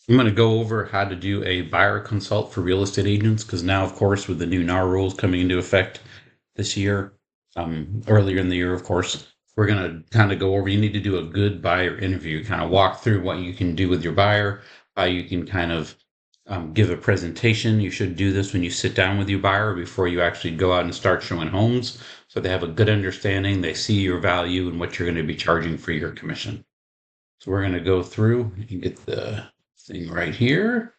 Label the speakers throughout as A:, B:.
A: I'm going to go over how to do a buyer consult for real estate agents because now, of course, with the new NAR rules coming into effect this year, earlier in the year, of course, we're going to kind of go over. You need to do a good buyer interview, kind of walk through what you can do with your buyer, how you can kind of give a presentation. You should do this when you sit down with your buyer before you actually go out and start showing homes so they have a good understanding. They see your value and what you're going to be charging for your commission. So we're going to go through and get the thing right here.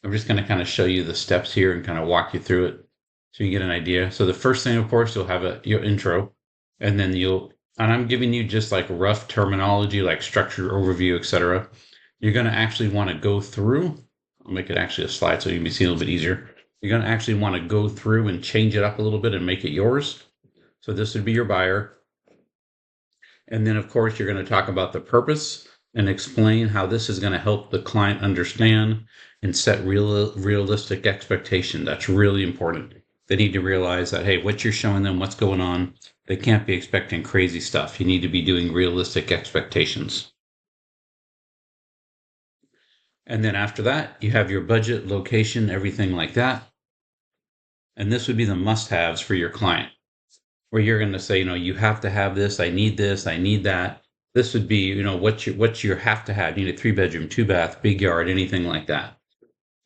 A: I'm just going to kind of show you the steps here and kind of walk you through it so you get an idea. So the first thing, of course, you'll have your intro, and then and I'm giving you just like rough terminology, like structure, overview, etc. You're going to actually want to go through. I'll make it actually a slide so you can see a little bit easier. You're going to actually want to go through and change it up a little bit and make it yours. So this would be your buyer. And then, of course, you're going to talk about the purpose and explain how this is going to help the client understand and set realistic expectation. That's really important. They need to realize that, hey, what you're showing them, what's going on, they can't be expecting crazy stuff. You need to be doing realistic expectations. And then after that, you have your budget, location, everything like that. And this would be the must-haves for your client, where you're going to say, you have to have this, I need that. This would be, what you have to have. You need a 3-bedroom, 2-bath, big yard, anything like that.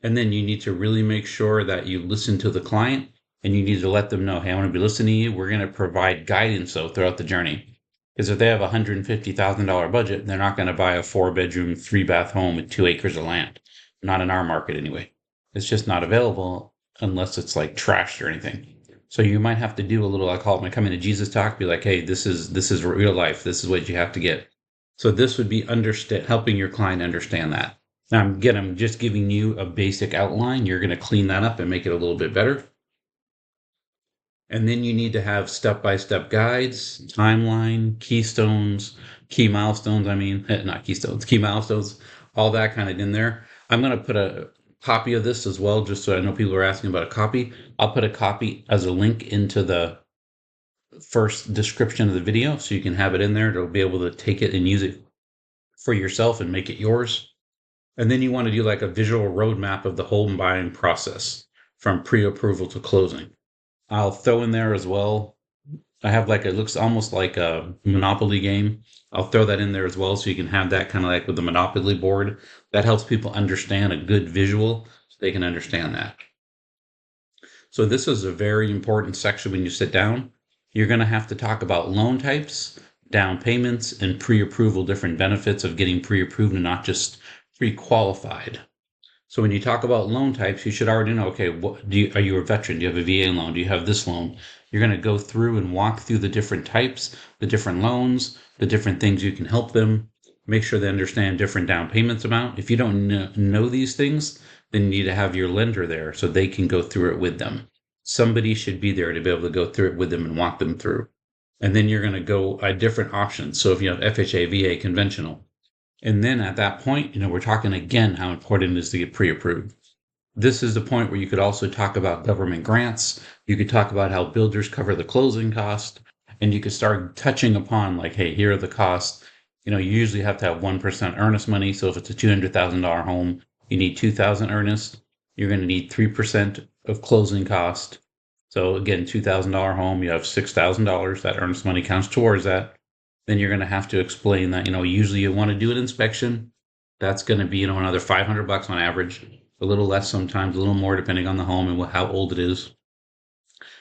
A: And then you need to really make sure that you listen to the client and you need to let them know, hey, I want to be listening to you. We're going to provide guidance though throughout the journey. Because if they have a $150,000 budget, they're not going to buy a 4-bedroom, 3-bath home with 2 acres of land. Not in our market anyway. It's just not available unless it's like trashed or anything. So you might have to do a little, I call it my coming to Jesus talk, be like, hey, this is real life. This is what you have to get. So this would be helping your client understand that. Now, again, I'm just giving you a basic outline. You're going to clean that up and make it a little bit better. And then you need to have step-by-step guides, timeline, key milestones, not keystones, key milestones, all that kind of in there. I'm going to put a copy of this as well, just so I know people are asking about a copy. I'll put a copy as a link into the first description of the video so you can have it in there. It'll be able to take it and use it for yourself and make it yours. And then you want to do like a visual roadmap of the home buying process from pre-approval to closing. I'll throw in there as well. I have it looks almost like a Monopoly game. I'll throw that in there as well so you can have that kind of like with the Monopoly board. That helps people understand a good visual so they can understand that. So this is a very important section when you sit down. You're going to have to talk about loan types, down payments, and pre-approval, different benefits of getting pre-approved and not just pre-qualified. So when you talk about loan types, you should already know, okay, are you a veteran? Do you have a VA loan? Do you have this loan? You're going to go through and walk through the different types, the different loans, the different things you can help them. Make sure they understand different down payments amount. If you don't know these things, then you need to have your lender there so they can go through it with them. Somebody should be there to be able to go through it with them and walk them through. And then you're going to go at different options. So if you have FHA, VA, conventional. And then at that point, we're talking again how important it is to get pre-approved. This is the point where you could also talk about government grants. You could talk about how builders cover the closing cost. And you could start touching upon like, hey, here are the costs. You usually have to have 1% earnest money. So if it's a $200,000 home, you need $2,000 earnest. You're going to need 3% of closing cost. So again, $2,000 home, you have $6,000. That earnest money counts towards that. Then you're going to have to explain that, usually you want to do an inspection. That's going to be, another $500 on average, a little less sometimes, a little more depending on the home and how old it is.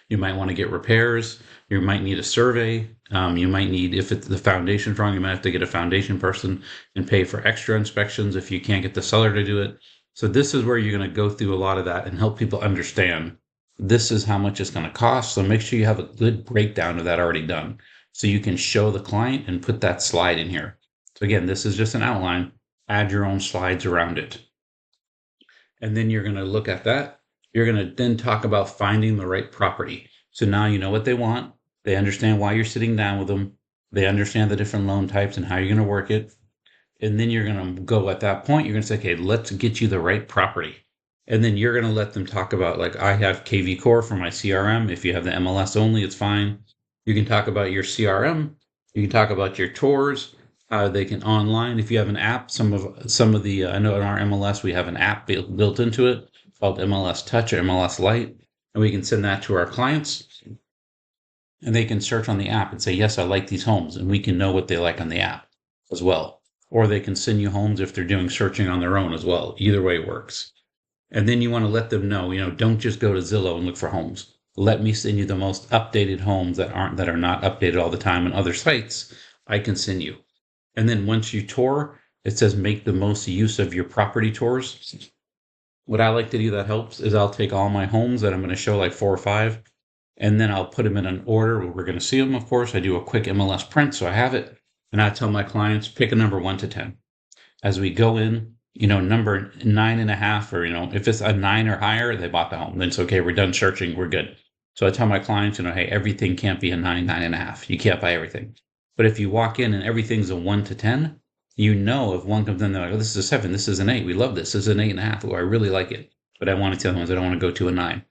A: You might want to get repairs. You might need a survey. You might need, if the foundation's wrong, you might have to get a foundation person and pay for extra inspections if you can't get the seller to do it. So this is where you're going to go through a lot of that and help people understand this is how much it's going to cost. So make sure you have a good breakdown of that already done, so you can show the client and put that slide in here. So again, this is just an outline. Add your own slides around it. And then you're going to look at that. You're going to then talk about finding the right property. So now you know what they want. They understand why you're sitting down with them. They understand the different loan types and how you're going to work it. And then you're going to go at that point, you're going to say, okay, let's get you the right property. And then you're going to let them talk about, like, I have KV Core for my CRM. If you have the MLS only, it's fine. You can talk about your CRM. You can talk about your tours, They can online. If you have an app, some of the I know in our MLS we have an app built into it called MLS Touch or MLS Lite, and we can send that to our clients, and they can search on the app and say, yes, I like these homes, and we can know what they like on the app as well. Or they can send you homes if they're doing searching on their own as well. Either way works. And then you want to let them know, don't just go to Zillow and look for homes. Let me send you the most updated homes that are not updated all the time on other sites. I can send you. And then once you tour, it says make the most use of your property tours. What I like to do that helps is I'll take all my homes that I'm going to show, like 4 or 5, and then I'll put them in an order where we're going to see them. Of course, I do a quick MLS print, so I have it. And I tell my clients, pick a number 1 to 10. As we go in, number 9.5, or, if it's a 9 or higher, they bought the home. Then it's okay. We're done searching. We're good. So I tell my clients, hey, everything can't be a 9, 9.5. You can't buy everything. But if you walk in and everything's a 1 to 10, if one comes in, they're like, oh, this is a 7, this is an 8. We love this. This is an 8.5. Oh, I really like it. But I want to tell them I don't want to go to a 9.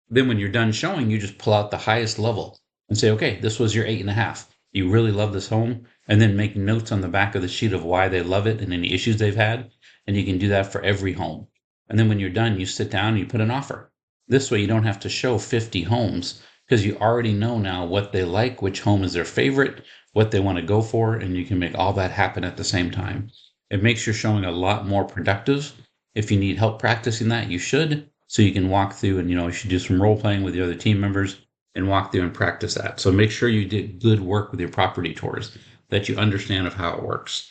A: Then when you're done showing, you just pull out the highest level and say, okay, this was your 8.5. You really love this home. And then make notes on the back of the sheet of why they love it and any issues they've had. And you can do that for every home. And then when you're done, you sit down and you put an offer. This way you don't have to show 50 homes, because you already know now what they like, which home is their favorite, what they want to go for, and you can make all that happen at the same time. It makes your showing a lot more productive. If you need help practicing that, you should, so you can walk through and, you should do some role playing with the other team members and walk through and practice that. So make sure you did good work with your property tours, that you understand of how it works.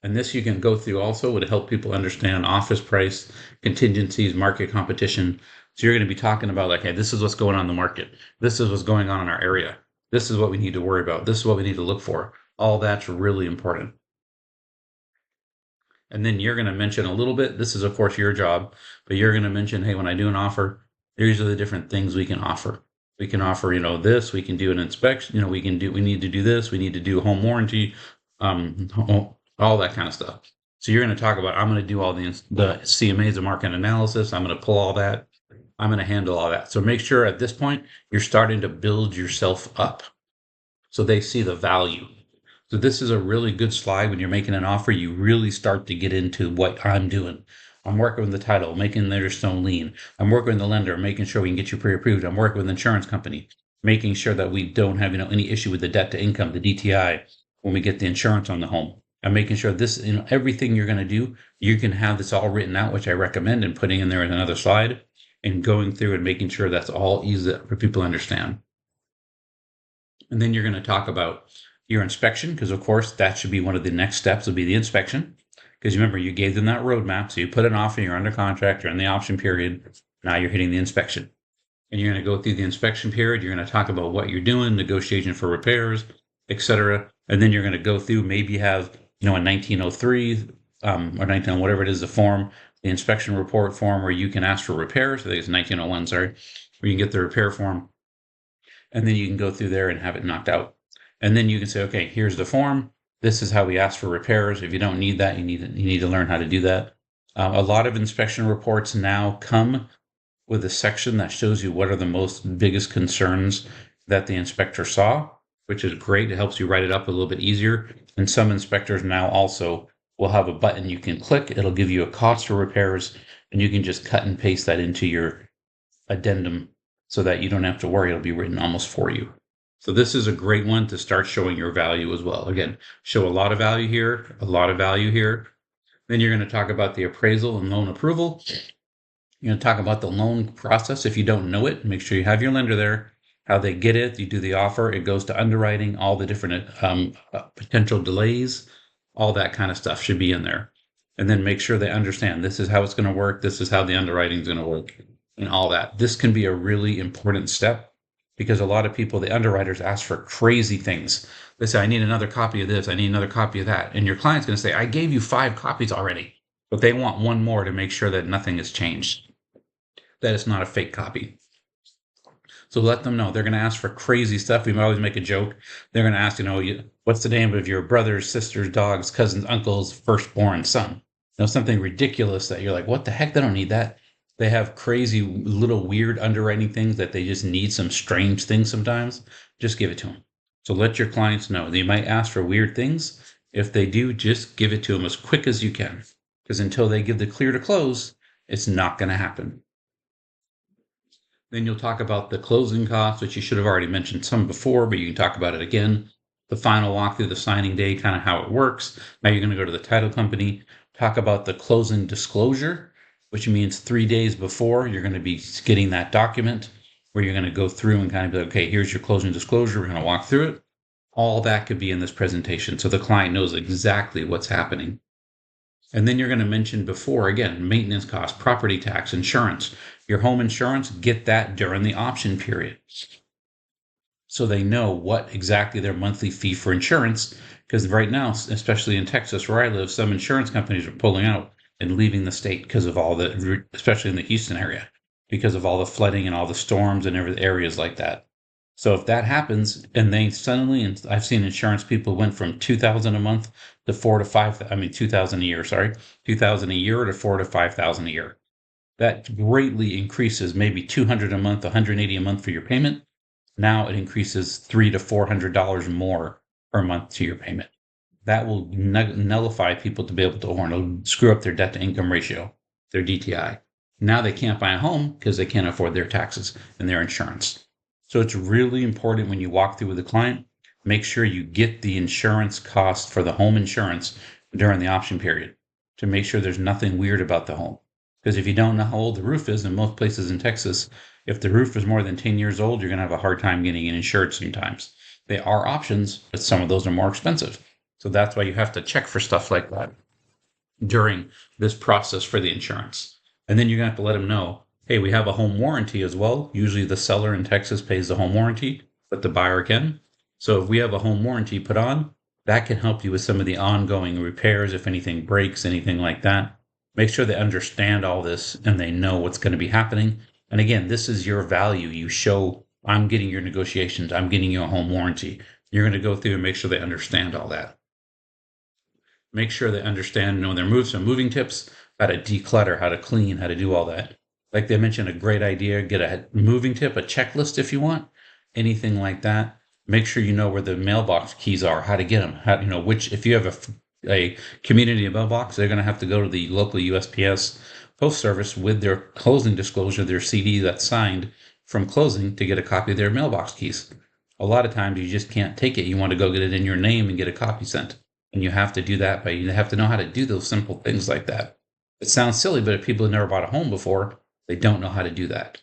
A: And this you can go through also would help people understand office price, contingencies, market competition. So you're going to be talking about, like, hey, this is what's going on in the market. This is what's going on in our area. This is what we need to worry about. This is what we need to look for. All that's really important. And then you're going to mention a little bit. This is, of course, your job, but you're going to mention, hey, when I do an offer, these are the different things we can offer. We can offer, this. We can do an inspection. We need to do this. We need to do home warranty, all that kind of stuff. So you're going to talk about, I'm going to do all the CMAs, the market analysis. I'm going to pull all that. I'm going to handle all that. So make sure at this point, you're starting to build yourself up so they see the value. So this is a really good slide. When you're making an offer, you really start to get into what I'm doing. I'm working with the title, making the stone lien. I'm working with the lender, making sure we can get you pre-approved. I'm working with the insurance company, making sure that we don't have, any issue with the debt to income, the DTI, when we get the insurance on the home. I'm making sure this, everything you're going to do, you can have this all written out, which I recommend, and putting in there in another slide and going through and making sure that's all easy for people to understand. And then you're going to talk about your inspection, because of course that should be one of the next steps, will be the inspection. Because remember, you gave them that roadmap. So you put an offer, you're under contract, you're in the option period. Now you're hitting the inspection. And you're going to go through the inspection period. You're going to talk about what you're doing, negotiation for repairs, etc. And then you're going to go through, maybe you have, a 1903 or 19, whatever it is, the form, the inspection report form, where you can ask for repairs. I think it's 1901, sorry, where you can get the repair form. And then you can go through there and have it knocked out. And then you can say, okay, here's the form. This is how we ask for repairs. If you don't need that, you need to learn how to do that. A lot of inspection reports now come with a section that shows you what are the biggest concerns that the inspector saw, which is great. It helps you write it up a little bit easier. And some inspectors now also will have a button you can click. It'll give you a cost for repairs, and you can just cut and paste that into your addendum so that you don't have to worry. It'll be written almost for you. So this is a great one to start showing your value as well. Again, show a lot of value here, a lot of value here. Then you're going to talk about the appraisal and loan approval. You're going to talk about the loan process. If you don't know it, make sure you have your lender there, how they get it. You do the offer. It goes to underwriting, all the different potential delays, all that kind of stuff should be in there. And then make sure they understand this is how it's going to work. This is how the underwriting is going to work and all that. This can be a really important step, because a lot of people, the underwriters, ask for crazy things. They say, I need another copy of this. I need another copy of that. And your client's going to say, I gave you 5 copies already. But they want one more to make sure that nothing has changed, that it's not a fake copy. So let them know. They're going to ask for crazy stuff. We always make a joke. They're going to ask, what's the name of your brother's, sister's, dog's, cousin's, uncle's firstborn son? Something ridiculous that you're like, what the heck? They don't need that. They have crazy little weird underwriting things that they just need some strange things sometimes. Just give it to them. So let your clients know. They might ask for weird things. If they do, just give it to them as quick as you can. Because until they give the clear to close, it's not going to happen. Then you'll talk about the closing costs, which you should have already mentioned some before, but you can talk about it again. The final walkthrough, the signing day, kind of how it works. Now you're going to go to the title company, talk about the closing disclosure, which means 3 days before you're going to be getting that document where you're going to go through and kind of be like, okay, here's your closing disclosure. We're going to walk through it. All that could be in this presentation so the client knows exactly what's happening. And then you're going to mention before, again, maintenance costs, property tax, insurance. Your home insurance, get that during the option period. So they know what exactly their monthly fee for insurance, because right now, especially in Texas where I live, some insurance companies are pulling out and leaving the state because of all the, especially in the Houston area, because of all the flooding and all the storms and every areas like that. So if that happens and they suddenly, and I've seen insurance people went from 2,000 a month to 4 to 5, 2,000 a year, 2,000 a year to 4 to 5,000 a year. That greatly increases maybe 200 a month, 180 a month for your payment. Now it increases $300 to $400 more per month to your payment. That will nullify people to be able to, or screw up their debt to income ratio, their DTI. Now they can't buy a home because they can't afford their taxes and their insurance. So it's really important when you walk through with a client, make sure you get the insurance cost for the home insurance during the option period to make sure there's nothing weird about the home. Because if you don't know how old the roof is, in most places in Texas, if the roof is more than 10 years old, you're going to have a hard time getting it insured sometimes. There are options, but some of those are more expensive. So that's why you have to check for stuff like that during this process for the insurance. And then you're going to have to let them know, hey, we have a home warranty as well. Usually the seller in Texas pays the home warranty, but the buyer can. So if we have a home warranty put on, that can help you with some of the ongoing repairs if anything breaks, anything like that. Make sure they understand all this and they know what's going to be happening. And again, this is your value. You show, I'm getting your negotiations. I'm getting you a home warranty. You're going to go through and make sure they understand all that. Make sure they understand, know their moves, some moving tips, how to declutter, how to clean, how to do all that. Like they mentioned, a great idea, get a moving tip, a checklist if you want, anything like that. Make sure you know where the mailbox keys are, how to get them, how, which, if you have a community mailbox, they're going to have to go to the local USPS post service with their closing disclosure, their CD that's signed from closing to get a copy of their mailbox keys. A lot of times you just can't take it. You want to go get it in your name and get a copy sent. And you have to do that, but you have to know how to do those simple things like that. It sounds silly, but if people have never bought a home before, they don't know how to do that.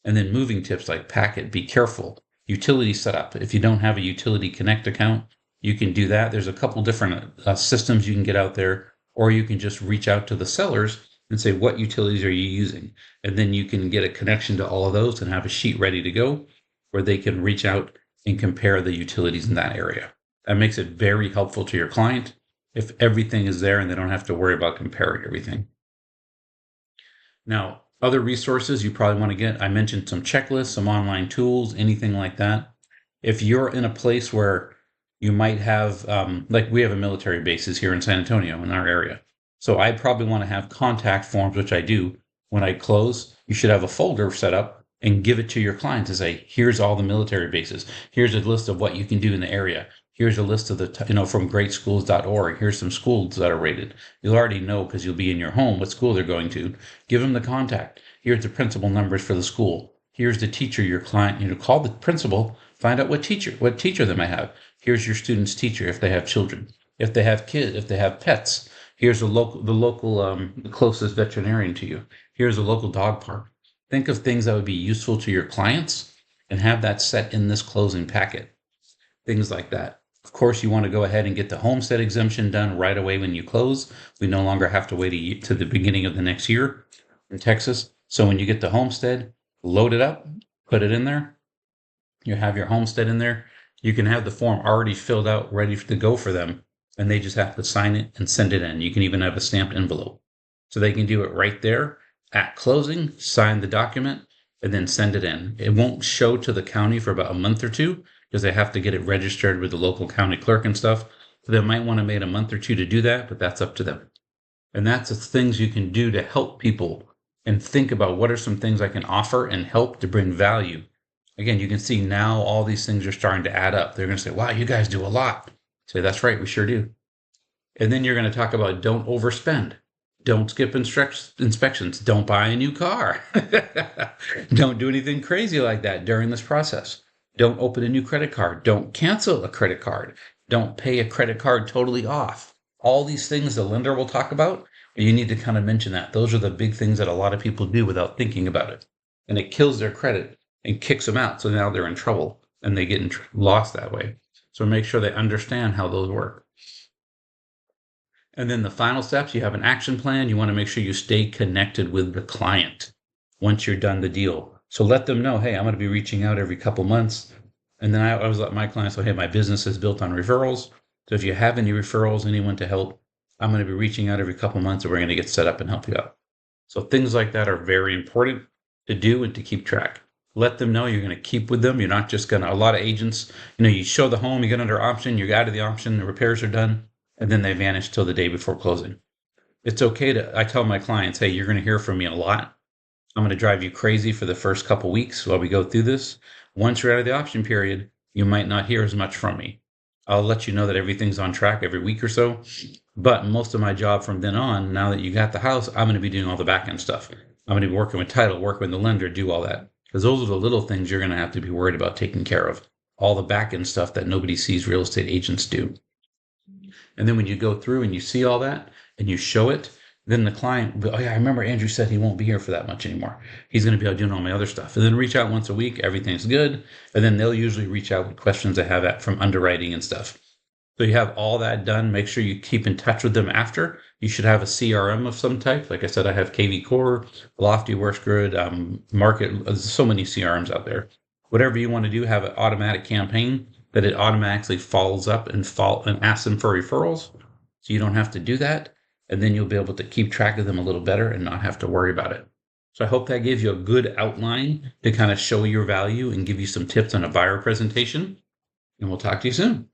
A: And then moving tips like pack it, be careful. Utility setup. If you don't have a utility connect account, you can do that. There's a couple different systems you can get out there, or you can just reach out to the sellers and say, what utilities are you using? And then you can get a connection to all of those and have a sheet ready to go where they can reach out and compare the utilities in that area. That makes it very helpful to your client if everything is there and they don't have to worry about comparing everything. Now, other resources you probably want to get, I mentioned some checklists, some online tools, anything like that. If you're in a place where you might have, like we have a military bases here in San Antonio in our area. So I probably want to have contact forms, which I do. When I close, you should have a folder set up and give it to your client to say, here's all the military bases. Here's a list of what you can do in the area. Here's a list of the, from greatschools.org. Here's some schools that are rated. You'll already know because you'll be in your home what school they're going to. Give them the contact. Here's the principal numbers for the school. Here's the teacher your client, call the principal, find out what teacher they might have. Here's your student's teacher if they have children. If they have kids, if they have pets, here's the closest veterinarian to you. Here's a local dog park. Think of things that would be useful to your clients and have that set in this closing packet. Things like that. Of course, you want to go ahead and get the homestead exemption done right away when you close. We no longer have to wait to the beginning of the next year in Texas. So when you get the homestead, load it up, put it in there. You have your homestead in there. You can have the form already filled out, ready to go for them, and they just have to sign it and send it in. You can even have a stamped envelope. So they can do it right there at closing, sign the document, and then send it in. It won't show to the county for about a month or two because they have to get it registered with the local county clerk and stuff. So they might want to wait a month or two to do that, but that's up to them. And that's the things you can do to help people and think about what are some things I can offer and help to bring value Again, you can see now all these things are starting to add up. They're going to say, wow, you guys do a lot. Say, that's right, we sure do. And then you're going to talk about don't overspend. Don't skip inspections. Don't buy a new car. Don't do anything crazy like that during this process. Don't open a new credit card. Don't cancel a credit card. Don't pay a credit card totally off. All these things the lender will talk about, you need to kind of mention that. Those are the big things that a lot of people do without thinking about it. And it kills their credit and kicks them out. So now they're in trouble and they get lost that way. So make sure they understand how those work. And then the final steps, you have an action plan. You want to make sure you stay connected with the client once you're done the deal. So let them know, hey, I'm going to be reaching out every couple months. And then I always let my clients know, hey, my business is built on referrals. So if you have any referrals, anyone to help, I'm going to be reaching out every couple months and we're going to get set up and help you out. So things like that are very important to do and to keep track. Let them know you're going to keep with them. You're not just going to, a lot of agents, you show the home, you get under option, you're out of the option, the repairs are done, and then they vanish till the day before closing. It's okay I tell my clients, hey, you're going to hear from me a lot. I'm going to drive you crazy for the first couple weeks while we go through this. Once you're out of the option period, you might not hear as much from me. I'll let you know that everything's on track every week or so. But most of my job from then on, now that you got the house, I'm going to be doing all the back end stuff. I'm going to be working with title, working with the lender, do all that. Because those are the little things you're going to have to be worried about taking care of. All the back end stuff that nobody sees real estate agents do. And then when you go through and you see all that and you show it, then the client, oh yeah, I remember Andrew said he won't be here for that much anymore. He's going to be out doing all my other stuff. And then reach out once a week, everything's good. And then they'll usually reach out with questions they have from underwriting and stuff. So you have all that done. Make sure you keep in touch with them after. You should have a CRM of some type. Like I said, I have KV Core, Lofty, WorksGrid, Market. There's so many CRMs out there. Whatever you want to do, have an automatic campaign that it automatically follows up and asks them for referrals. So you don't have to do that. And then you'll be able to keep track of them a little better and not have to worry about it. So I hope that gives you a good outline to kind of show your value and give you some tips on a buyer presentation. And we'll talk to you soon.